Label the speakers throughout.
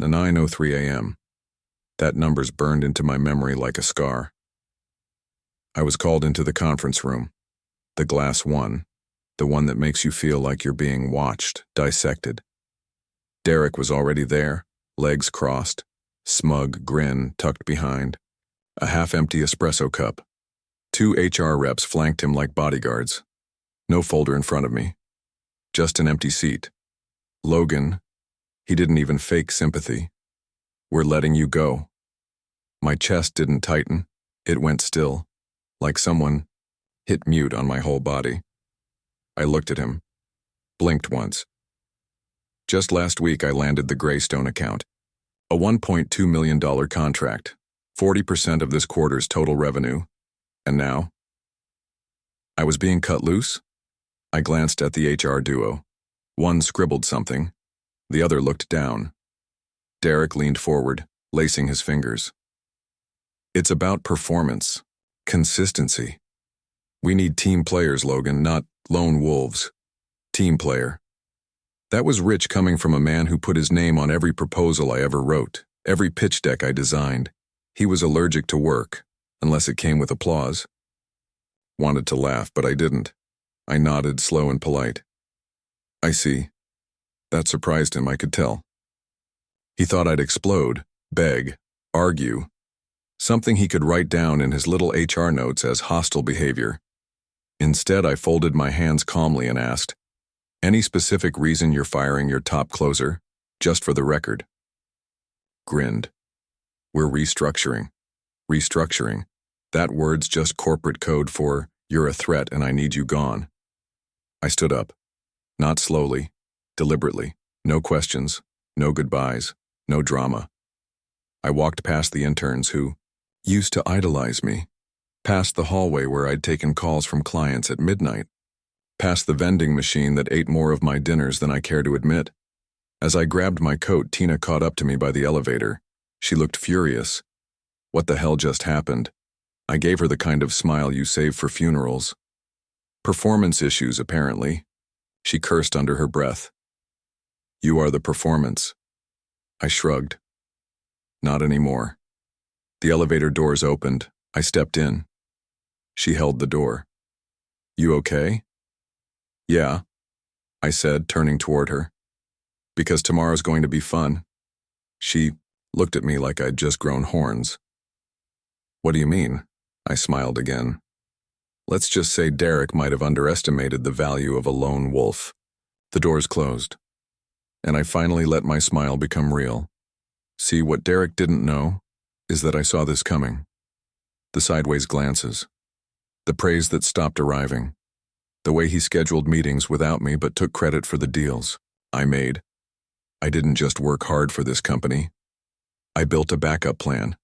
Speaker 1: 9:03 a.m. That number's burned into my memory like a scar. I was called into the conference room, the glass one, the one that makes you feel like you're being watched, dissected. Derek was already there, legs crossed, smug grin tucked behind, a half-empty espresso cup. 2 HR reps flanked him like bodyguards. No folder in front of me. Just an empty seat. Logan, he didn't even fake sympathy. We're letting you go. My chest didn't tighten. It went still, like someone hit mute on my whole body. I looked at him, blinked once. Just last week I landed the Greystone account, a $1.2 million contract, 40% of this quarter's total revenue. And now? I was being cut loose? I glanced at the HR duo. One scribbled something. The other looked down. Derek leaned forward, lacing his fingers. It's about performance, consistency. We need team players, Logan, not lone wolves. Team player. That was rich coming from a man who put his name on every proposal I ever wrote, every pitch deck I designed. He was allergic to work, unless it came with applause. Wanted to laugh, but I didn't. I nodded, slow and polite. I see. That surprised him, I could tell. He thought I'd explode, beg, argue. Something he could write down in his little HR notes as hostile behavior. Instead, I folded my hands calmly and asked, "Any specific reason you're firing your top closer? Just for the record." Grinned. We're restructuring. Restructuring. That word's just corporate code for, you're a threat and I need you gone. I stood up. Not slowly, deliberately. No questions, no goodbyes, no drama. I walked past the interns who used to idolize me, past the hallway where I'd taken calls from clients at midnight, past the vending machine that ate more of my dinners than I care to admit. As I grabbed my coat, Tina caught up to me by the elevator. She looked furious. What the hell just happened? I gave her the kind of smile you save for funerals. Performance issues, apparently. She cursed under her breath. You are the performance. I shrugged. Not anymore. The elevator doors opened. I stepped in. She held the door. You okay? Yeah, I said, turning toward her. Because tomorrow's going to be fun. She looked at me like I'd just grown horns. What do you mean? I smiled again. Let's just say Derek might have underestimated the value of a lone wolf. The doors closed. And I finally let my smile become real. See, what Derek didn't know is that I saw this coming. The sideways glances. The praise that stopped arriving. The way he scheduled meetings without me but took credit for the deals I made. I didn't just work hard for this company. I built a backup plan,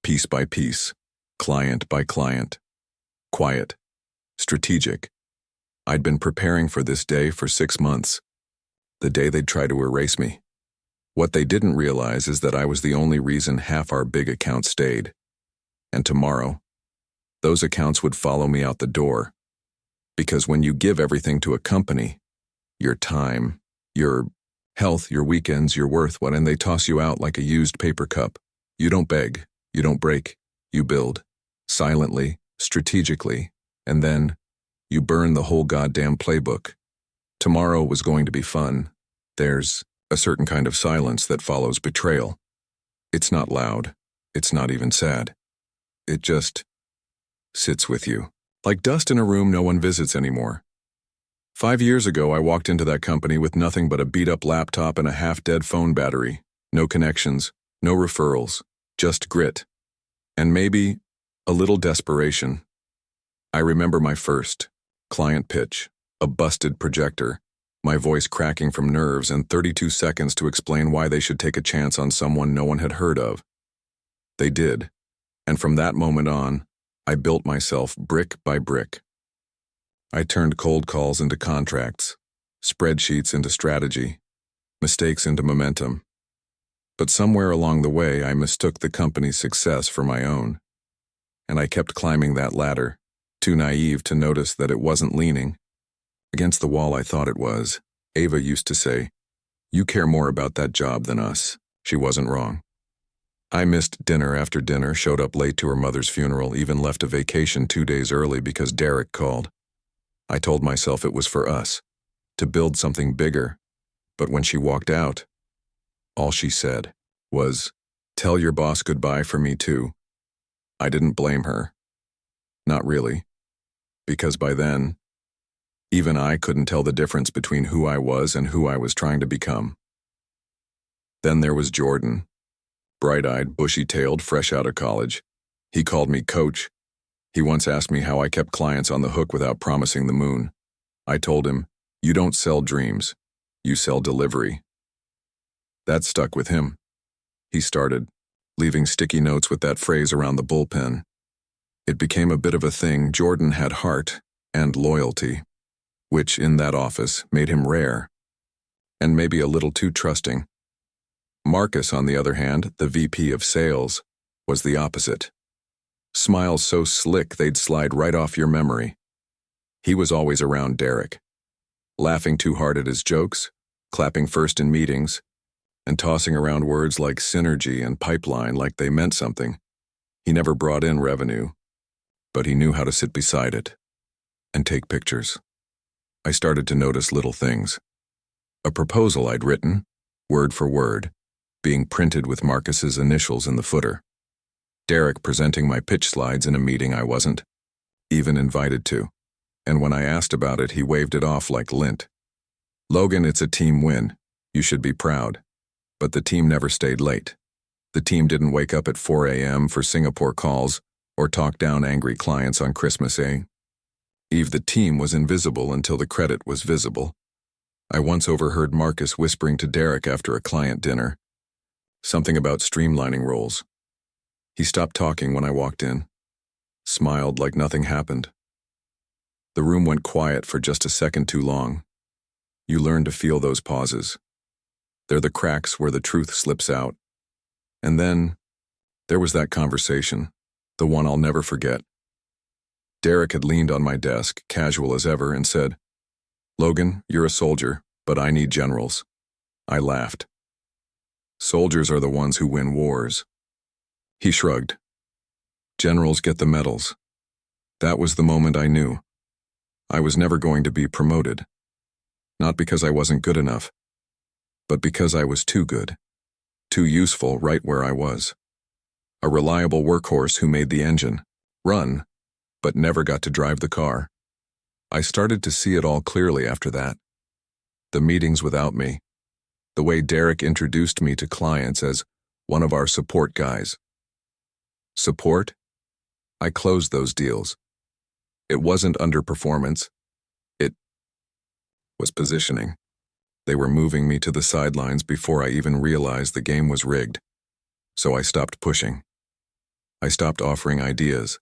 Speaker 1: piece by piece, client by client. Quiet, strategic. I'd been preparing for this day for 6 months. The day they'd try to erase me. What they didn't realize is that I was the only reason half our big accounts stayed. And tomorrow, those accounts would follow me out the door. Because when you give everything to a company, your time, your health, your weekends, your worth, and they toss you out like a used paper cup. You don't beg, you don't break, you build. Silently, strategically, and then you burn the whole goddamn playbook. Tomorrow was going to be fun. There's a certain kind of silence that follows betrayal. It's not loud. It's not even sad. It just sits with you. Like dust in a room no one visits anymore. 5 years ago, I walked into that company with nothing but a beat-up laptop and a half-dead phone battery. No connections, no referrals, just grit. And maybe a little desperation. I remember my first client pitch, a busted projector, my voice cracking from nerves and 32 seconds to explain why they should take a chance on someone no one had heard of. They did, and from that moment on, I built myself brick by brick. I turned cold calls into contracts, spreadsheets into strategy, mistakes into momentum. But somewhere along the way, I mistook the company's success for my own. And I kept climbing that ladder, too naive to notice that it wasn't leaning against the wall I thought it was. Ava used to say, "You care more about that job than us." She wasn't wrong. I missed dinner after dinner, showed up late to her mother's funeral, even left a vacation 2 days early because Derek called. I told myself it was for us, to build something bigger. But when she walked out, all she said was, "Tell your boss goodbye for me too." I didn't blame her. Not really. Because by then, even I couldn't tell the difference between who I was and who I was trying to become. Then there was Jordan. Bright-eyed, bushy-tailed, fresh out of college. He called me coach. He once asked me how I kept clients on the hook without promising the moon. I told him, "You don't sell dreams, you sell delivery." That stuck with him. He started, leaving sticky notes with that phrase around the bullpen. It became a bit of a thing. Jordan had heart and loyalty, which in that office made him rare, and maybe a little too trusting. Marcus, on the other hand, the VP of sales, was the opposite. Smiles so slick they'd slide right off your memory. He was always around Derek, laughing too hard at his jokes, clapping first in meetings, and tossing around words like synergy and pipeline like they meant something. He never brought in revenue, but he knew how to sit beside it and take pictures. I started to notice little things. A proposal I'd written, word for word, being printed with Marcus's initials in the footer. Derek presenting my pitch slides in a meeting I wasn't even invited to, and when I asked about it, he waved it off like lint. "Logan, it's a team win. You should be proud." But the team never stayed late. The team didn't wake up at 4 a.m. for Singapore calls or talk down angry clients on Christmas Eve. The team was invisible until the credit was visible. I once overheard Marcus whispering to Derek after a client dinner, something about streamlining roles. He stopped talking when I walked in, smiled like nothing happened. The room went quiet for just a second too long. You learn to feel those pauses. They're the cracks where the truth slips out. And then, there was that conversation, the one I'll never forget. Derek had leaned on my desk, casual as ever, and said, "Logan, you're a soldier, but I need generals." I laughed. "Soldiers are the ones who win wars." He shrugged. "Generals get the medals." That was the moment I knew. I was never going to be promoted. Not because I wasn't good enough, but because I was too good, too useful right where I was. A reliable workhorse who made the engine run, but never got to drive the car. I started to see it all clearly after that. The meetings without me, the way Derek introduced me to clients as one of our support guys. Support? I closed those deals. It wasn't underperformance. It was positioning. They were moving me to the sidelines before I even realized the game was rigged. So I stopped pushing. I stopped offering ideas.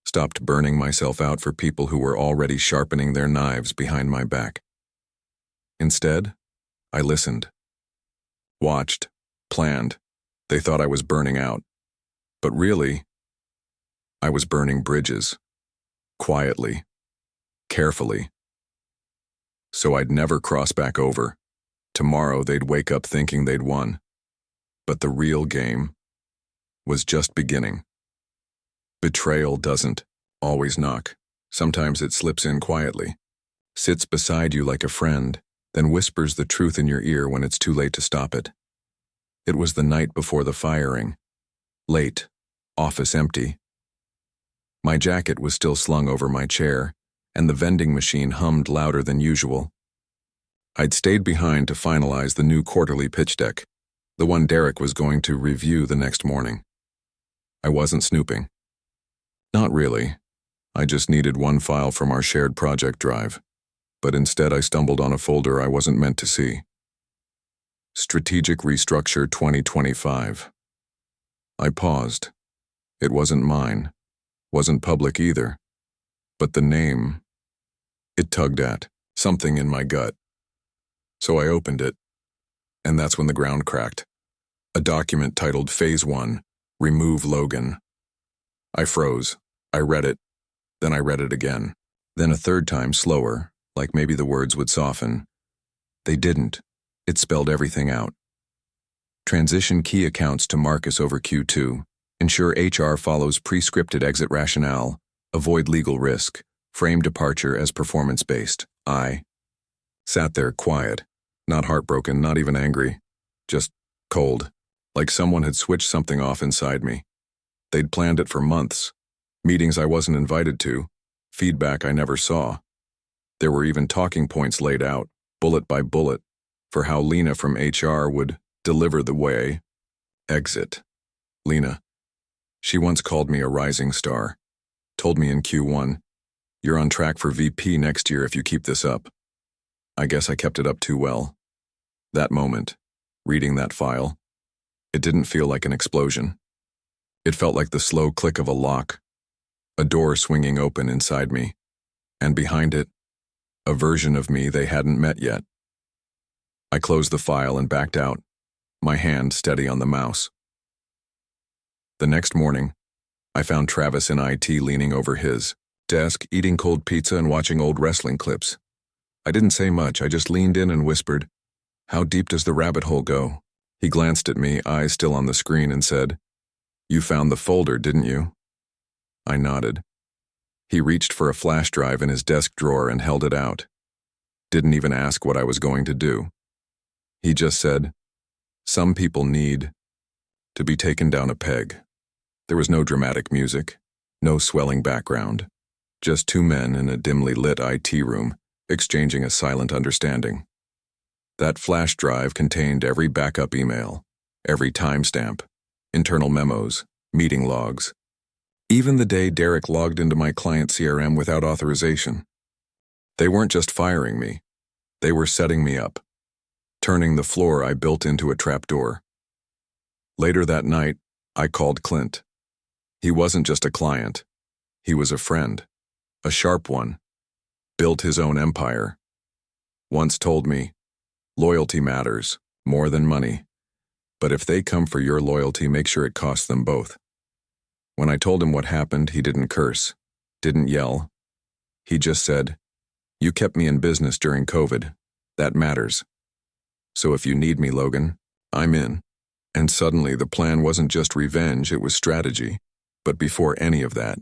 Speaker 1: Stopped burning myself out for people who were already sharpening their knives behind my back. Instead, I listened. Watched. Planned. They thought I was burning out. But really, I was burning bridges. Quietly. Carefully. So I'd never cross back over. Tomorrow they'd wake up thinking they'd won. But the real game was just beginning. Betrayal doesn't always knock. Sometimes it slips in quietly, sits beside you like a friend, then whispers the truth in your ear when it's too late to stop it. It was the night before the firing. Late, office empty. My jacket was still slung over my chair, and the vending machine hummed louder than usual. I'd stayed behind to finalize the new quarterly pitch deck, the one Derek was going to review the next morning. I wasn't snooping. Not really. I just needed one file from our shared project drive, but instead I stumbled on a folder I wasn't meant to see. Strategic Restructure 2025. I paused. It wasn't mine. Wasn't public either. But the name, it tugged at something in my gut. So I opened it, and that's when the ground cracked. A document titled Phase 1, Remove Logan. I froze. I read it. Then I read it again. Then a third time slower, like maybe the words would soften. They didn't. It spelled everything out. Transition key accounts to Marcus over Q2. Ensure HR follows pre-scripted exit rationale. Avoid legal risk. Frame departure as performance-based. I sat there quiet, not heartbroken, not even angry, just cold, like someone had switched something off inside me. They'd planned it for months. Meetings I wasn't invited to, feedback I never saw. There were even talking points laid out, bullet by bullet, for how Lena from HR would deliver the way. Exit. Lena. She once called me a rising star. Told me in Q1, "You're on track for VP next year if you keep this up." I guess I kept it up too well. That moment, reading that file, it didn't feel like an explosion. It felt like the slow click of a lock, a door swinging open inside me, and behind it, a version of me they hadn't met yet. I closed the file and backed out, my hand steady on the mouse. The next morning, I found Travis in IT leaning over his desk, eating cold pizza and watching old wrestling clips. I didn't say much, I just leaned in and whispered, "How deep does the rabbit hole go?" He glanced at me, eyes still on the screen, and said, "You found the folder, didn't you?" I nodded. He reached for a flash drive in his desk drawer and held it out. Didn't even ask what I was going to do. He just said, "Some people need to be taken down a peg." There was no dramatic music, no swelling background, just two men in a dimly lit IT room, exchanging a silent understanding. That flash drive contained every backup email, every timestamp, internal memos, meeting logs, even the day Derek logged into my client CRM without authorization. They weren't just firing me, they were setting me up, turning the floor I built into a trapdoor. Later that night, I called Clint. He wasn't just a client, he was a friend, a sharp one, built his own empire. Once told me, "Loyalty matters, more than money. But if they come for your loyalty, make sure it costs them both." When I told him what happened, he didn't curse, didn't yell. He just said, "You kept me in business during COVID. That matters. So if you need me, Logan, I'm in." And suddenly the plan wasn't just revenge, it was strategy. But before any of that,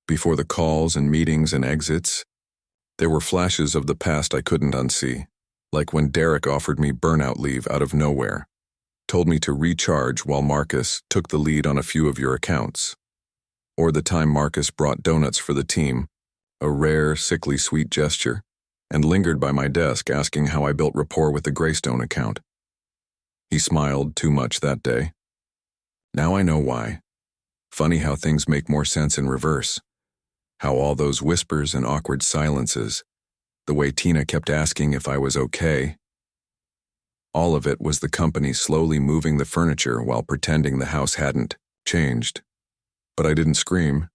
Speaker 1: before the calls and meetings and exits, there were flashes of the past I couldn't unsee, like when Derek offered me burnout leave out of nowhere, told me to recharge while Marcus took the lead on a few of your accounts, or the time Marcus brought donuts for the team, a rare, sickly sweet gesture, and lingered by my desk asking how I built rapport with the Greystone account. He smiled too much that day. Now I know why. Funny how things make more sense in reverse. How all those whispers and awkward silences, the way Tina kept asking if I was okay, all of it was the company slowly moving the furniture while pretending the house hadn't changed. But I didn't scream.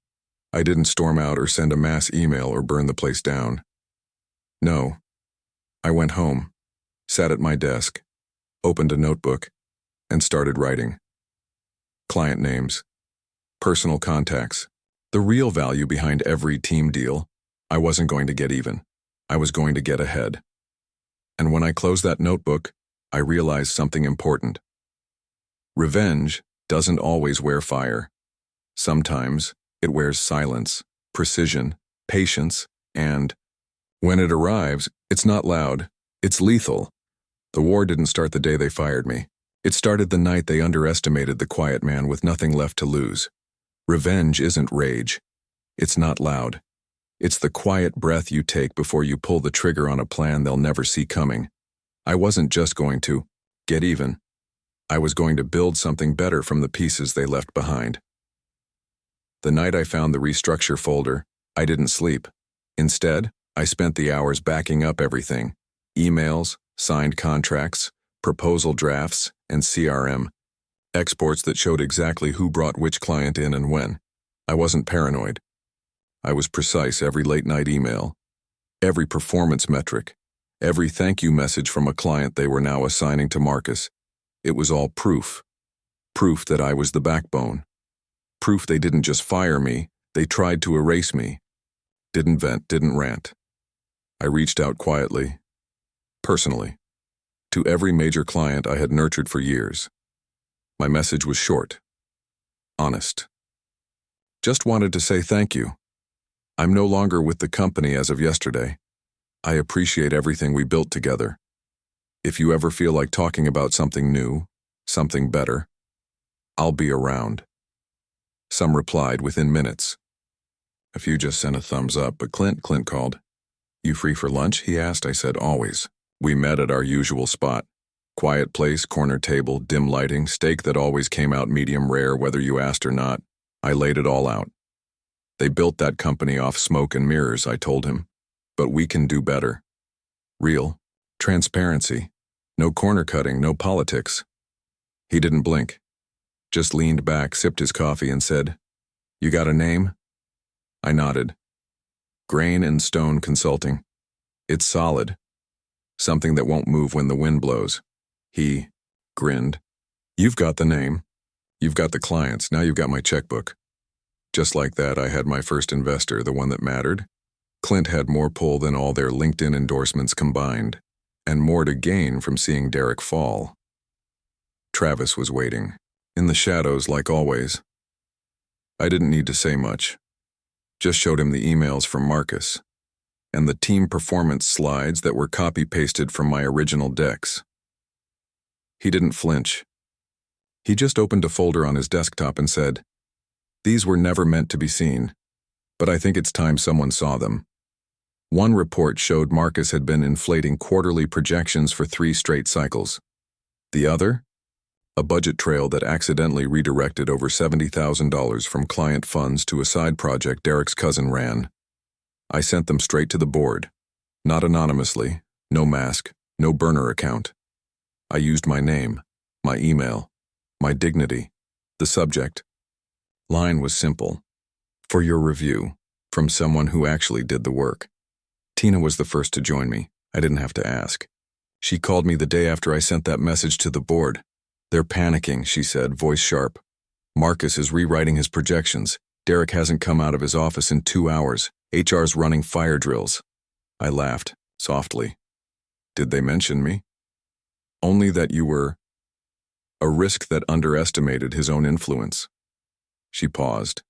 Speaker 1: I didn't storm out or send a mass email or burn the place down. No. I went home, sat at my desk, opened a notebook, and started writing. Client names, personal contacts, the real value behind every team deal. I wasn't going to get even. I was going to get ahead. And when I closed that notebook, I realized something important. Revenge doesn't always wear fire. Sometimes it wears silence, precision, patience, and when it arrives, it's not loud, it's lethal. The war didn't start the day they fired me. It started the night they underestimated the quiet man with nothing left to lose. Revenge isn't rage. It's not loud. It's the quiet breath you take before you pull the trigger on a plan they'll never see coming. I wasn't just going to get even. I was going to build something better from the pieces they left behind. The night I found the restructure folder, I didn't sleep. Instead, I spent the hours backing up everything: emails, signed contracts, proposal drafts, and CRM. Exports that showed exactly who brought which client in and when. I wasn't paranoid. I was precise. Every late-night email, every performance metric, every thank you message from a client they were now assigning to Marcus. It was all proof. Proof that I was the backbone. Proof they didn't just fire me, they tried to erase me. Didn't vent, didn't rant. I reached out quietly, personally, to every major client I had nurtured for years. My message was short, honest. Just wanted to say thank you. I'm no longer with the company as of yesterday. I appreciate everything we built together. If you ever feel like talking about something new, something better, I'll be around. Some replied within minutes. A few just sent a thumbs up, but Clint called. You free for lunch? He asked. I said, always. We met at our usual spot. Quiet place, corner table, dim lighting, steak that always came out medium rare whether you asked or not. I laid it all out. They built that company off smoke and mirrors, I told him. But we can do better. Real. Transparency. No corner cutting, no politics. He didn't blink. Just leaned back, sipped his coffee, and said, You got a name? I nodded. Grain and Stone Consulting. It's solid. Something that won't move when the wind blows. He grinned. You've got the name. You've got the clients. Now you've got my checkbook. Just like that, I had my first investor, the one that mattered. Clint had more pull than all their LinkedIn endorsements combined, and more to gain from seeing Derek fall. Travis was waiting, in the shadows like always. I didn't need to say much. Just showed him the emails from Marcus, and the team performance slides that were copy-pasted from my original decks. He didn't flinch. He just opened a folder on his desktop and said, These were never meant to be seen, but I think it's time someone saw them. One report showed Marcus had been inflating quarterly projections for 3 straight cycles. The other? A budget trail that accidentally redirected over $70,000 from client funds to a side project Derek's cousin ran. I sent them straight to the board. Not anonymously, no mask, no burner account. I used my name, my email, my dignity, the subject. Line was simple. For your review, from someone who actually did the work. Tina was the first to join me. I didn't have to ask. She called me the day after I sent that message to the board. They're panicking, she said, voice sharp. Marcus is rewriting his projections. Derek hasn't come out of his office in 2 hours. HR's running fire drills. I laughed, softly. Did they mention me? Only that you were a risk that underestimated his own influence. She paused.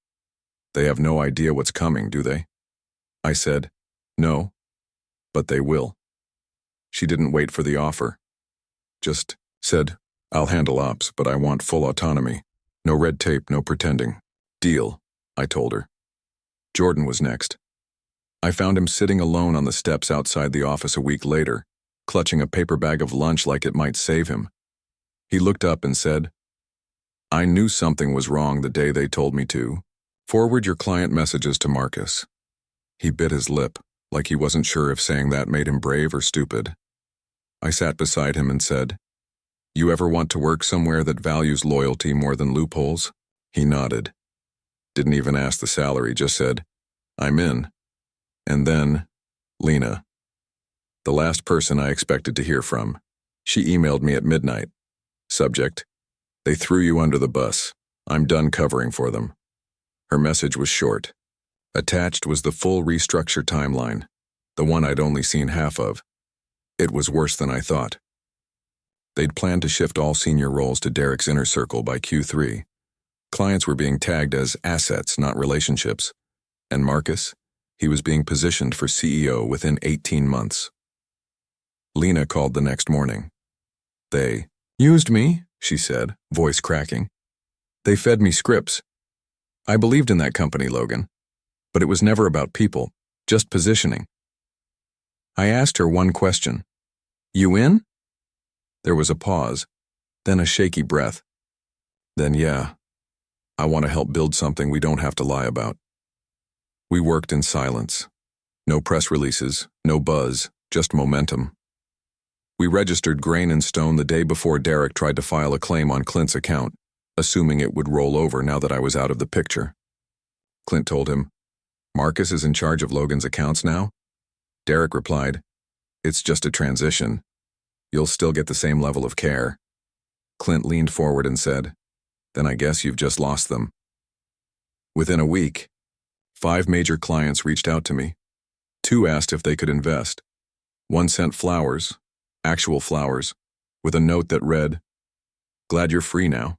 Speaker 1: They have no idea what's coming, do they? I said, no, but they will. She didn't wait for the offer. Just said, I'll handle ops, but I want full autonomy. No red tape, no pretending. Deal, I told her. Jordan was next. I found him sitting alone on the steps outside the office a week later, clutching a paper bag of lunch like it might save him. He looked up and said, I knew something was wrong the day they told me to. Forward your client messages to Marcus. He bit his lip, like he wasn't sure if saying that made him brave or stupid. I sat beside him and said, You ever want to work somewhere that values loyalty more than loopholes? He nodded. Didn't even ask the salary, just said, I'm in. And then, Lena. The last person I expected to hear from. She emailed me at midnight. Subject, they threw you under the bus. I'm done covering for them. Her message was short. Attached was the full restructure timeline, the one I'd only seen half of. It was worse than I thought. They'd planned to shift all senior roles to Derek's inner circle by Q3. Clients were being tagged as assets, not relationships. And Marcus? He was being positioned for CEO within 18 months. Lena called the next morning. They used me, she said, voice cracking. They fed me scripts. I believed in that company, Logan. But it was never about people, just positioning. I asked her one question. You in? There was a pause, then a shaky breath. Then yeah, I want to help build something we don't have to lie about. We worked in silence. No press releases, no buzz, just momentum. We registered Grain and Stone the day before Derek tried to file a claim on Clint's account, assuming it would roll over now that I was out of the picture. Clint told him, Marcus is in charge of Logan's accounts now? Derek replied, It's just a transition. You'll still get the same level of care. Clint leaned forward and said, Then I guess you've just lost them. Within a week, 5 major clients reached out to me. 2 asked if they could invest. 1 sent flowers, actual flowers, with a note that read, Glad you're free now.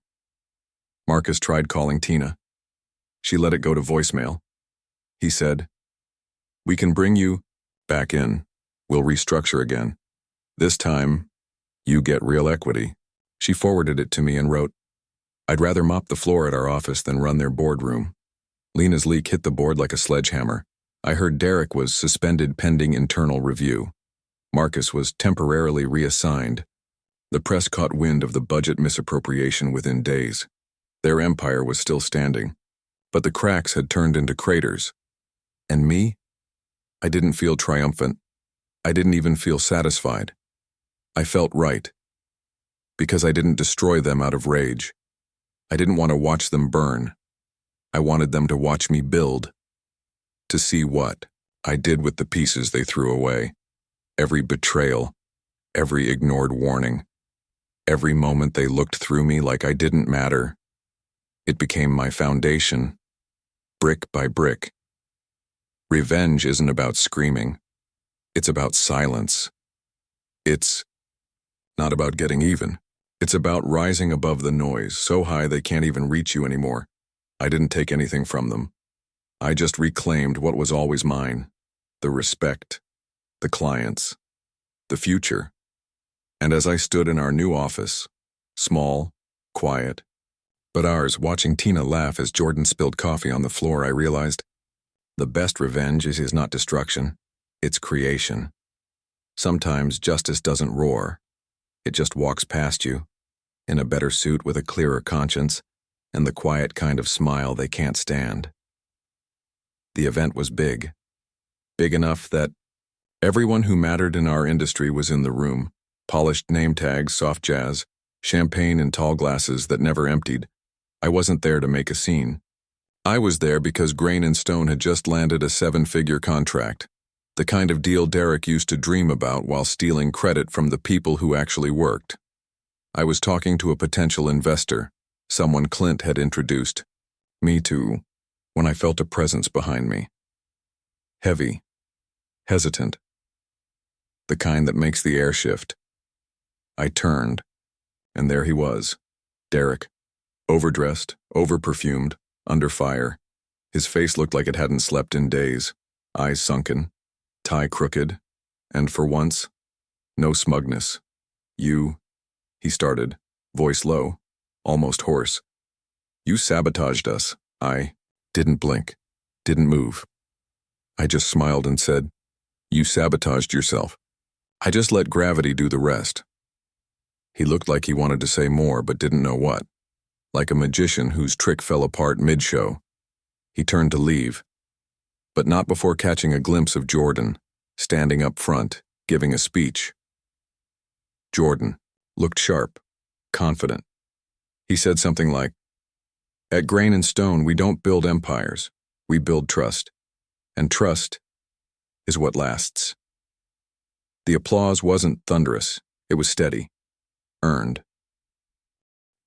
Speaker 1: Marcus tried calling Tina. She let it go to voicemail. He said, "We can bring you back in. We'll restructure again. This time, you get real equity." She forwarded it to me and wrote, "I'd rather mop the floor at our office than run their boardroom." Lena's leak hit the board like a sledgehammer. I heard Derek was suspended pending internal review. Marcus was temporarily reassigned. The press caught wind of the budget misappropriation within days. Their empire was still standing, but the cracks had turned into craters. And me? I didn't feel triumphant. I didn't even feel satisfied. I felt right. Because I didn't destroy them out of rage. I didn't want to watch them burn. I wanted them to watch me build. To see what I did with the pieces they threw away. Every betrayal, every ignored warning, every moment they looked through me like I didn't matter. It became my foundation, brick by brick. Revenge isn't about screaming. It's about silence. It's not about getting even. It's about rising above the noise, so high they can't even reach you anymore. I didn't take anything from them. I just reclaimed what was always mine. The respect, the clients, the future. And as I stood in our new office, small, quiet, but ours, watching Tina laugh as Jordan spilled coffee on the floor, I realized the best revenge is not destruction, it's creation. Sometimes justice doesn't roar. It just walks past you, in a better suit with a clearer conscience, and the quiet kind of smile they can't stand. The event was big. Big enough that everyone who mattered in our industry was in the room. Polished name tags, soft jazz, champagne in tall glasses that never emptied. I wasn't there to make a scene. I was there because Grain & Stone had just landed a 7-figure contract. The kind of deal Derek used to dream about while stealing credit from the people who actually worked. I was talking to a potential investor, someone Clint had introduced me to, when I felt a presence behind me. Heavy, hesitant, the kind that makes the air shift. I turned, and there he was, Derek, overdressed, overperfumed, under fire. His face looked like it hadn't slept in days, eyes sunken, tie crooked, and for once, no smugness. "You," he started, voice low, almost hoarse. "You sabotaged us." I didn't blink, didn't move. I just smiled and said, "You sabotaged yourself. I just let gravity do the rest." He looked like he wanted to say more but didn't know what. Like a magician whose trick fell apart mid-show. He turned to leave, but not before catching a glimpse of Jordan, standing up front, giving a speech. Jordan looked sharp, confident. He said something like, "At Grain & Stone, we don't build empires, we build trust. And trust is what lasts." The applause wasn't thunderous, it was steady, earned.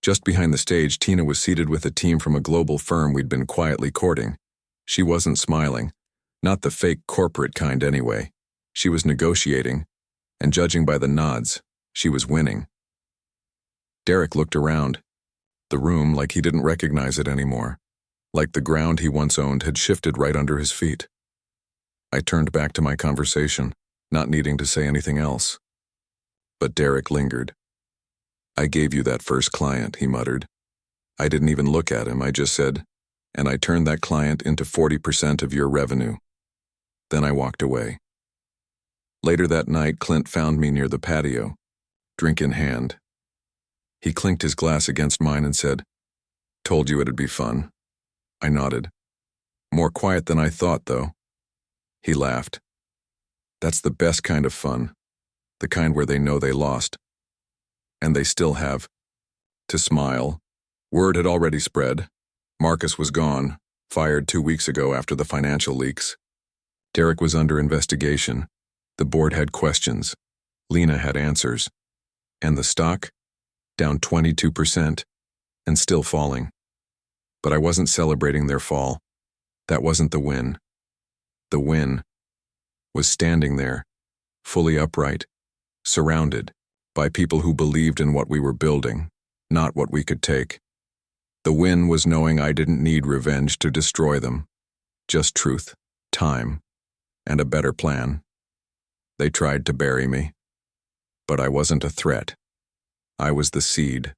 Speaker 1: Just behind the stage, Tina was seated with a team from a global firm we'd been quietly courting. She wasn't smiling, not the fake corporate kind anyway. She was negotiating, and judging by the nods, she was winning. Derek looked around, the room like he didn't recognize it anymore, like the ground he once owned had shifted right under his feet. I turned back to my conversation, not needing to say anything else. But Derek lingered. "I gave you that first client," he muttered. I didn't even look at him, I just said, "And I turned that client into 40% of your revenue." Then I walked away. Later that night, Clint found me near the patio, drink in hand. He clinked his glass against mine and said, "Told you it'd be fun." I nodded. "More quiet than I thought, though." He laughed. "That's the best kind of fun, the kind where they know they lost. And they still have to smile." Word had already spread. Marcus was gone, fired 2 weeks ago after the financial leaks. Derek was under investigation. The board had questions. Lena had answers. And the stock? Down 22%, and still falling. But I wasn't celebrating their fall. That wasn't the win. The win was standing there, fully upright, surrounded by people who believed in what we were building, not what we could take. The win was knowing I didn't need revenge to destroy them, just truth, time, and a better plan. They tried to bury me, but I wasn't a threat. I was the seed.